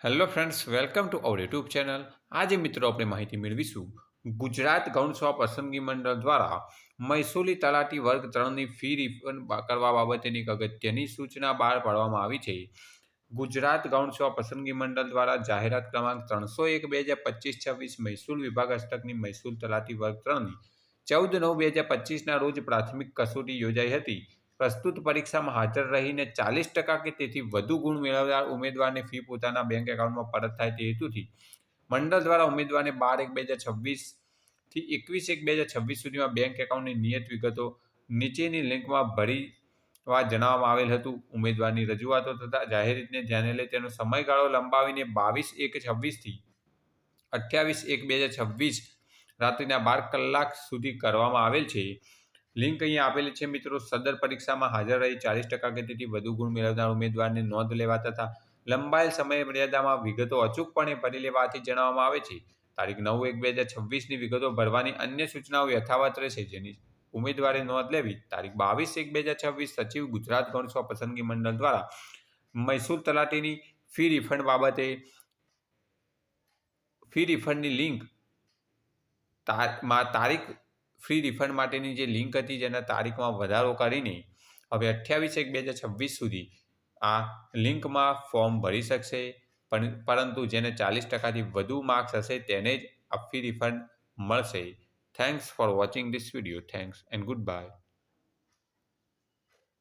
Hello friends, welcome to our YouTube channel. આજે મિત્રો આપણે માહિતી મેળવીશું ગુજરાત ગૌણ સેવા પસંદગી મંડળ દ્વારા મહેસૂલી તલાટી વર્ગ 3ની ફી રિફંડ કરવા બાબતેની એક અગત્યની સૂચના બહાર પાડવામાં આવી છે. ગુજરાત ગૌણ સેવા પસંદગી મંડળ દ્વારા જાહેરાત ક્રમાંક 301/2025-26 મહેસૂલ વિભાગ હસ્તકની મહેસૂલ તલાટી વર્ગ 3ની 14/9/2025ના રોજ પ્રાથમિક કસોટી યોજાઈ હતી. પ્રસ્તુત પરીક્ષામાં હાજર રહીને 40% કે તેથી વધુ ગુણ મેળવનાર ઉમેદવારને ફી પોતાના બેંક એકાઉન્ટમાં પરત થાય તે હેતુથી મંડળ દ્વારા ઉમેદવારને 12/1/2026 થી 21/1/2026 સુધીમાં બેંક એકાઉન્ટની નિયત વિગતો નીચેની લિંકમાં ભરવા જણાવવામાં આવેલ હતું. ઉમેદવારની રજૂઆતો તથા જાહેરાતને ધ્યાને લઈ તેનો સમયગાળો લંબાવીને 22/1/26 થી 28/1/2026 રાત્રિના 12 કલાક સુધી કરવામાં આવેલ છે. લિંક અહીંયા આપેલી છે મિત્રો. સદર પરીક્ષામાં હાજર રહી 40% કે તેથી વધુ ગુણ મેળવનાર ઉમેદવારને નોંધ લેવા તથા લંબાયેલ સમયમર્યાદામાં વિગતો અચૂકપણે ભરી લેવાથી જણાવવામાં આવે છે. તારીખ 9/1/2026ની વિગતો ભરવાની અન્ય સૂચનાઓ યથાવત રહેશે, જેની ઉમેદવારે નોંધ લેવી. તારીખ 22/1/2026 સચિવ, ગુજરાત ગૌણ સેવા પસંદગી મંડળ દ્વારા મહેસૂલ તલાટીની ફી રિફંડ બાબતે ફી રિફંડની લિંક તારીખ ફ્રી રિફંડ માટેની જે લિંક હતી જેના તારીખમાં વધારો કરીને હવે 28/1/2026 સુધી આ લિંકમાં ફોર્મ ભરી શકશે. પરંતુ જેને 40%થી વધુ માર્ક્સ હશે તેને જ આ ફી રિફંડ મળશે. Thanks for watching this video. Thanks and good bye.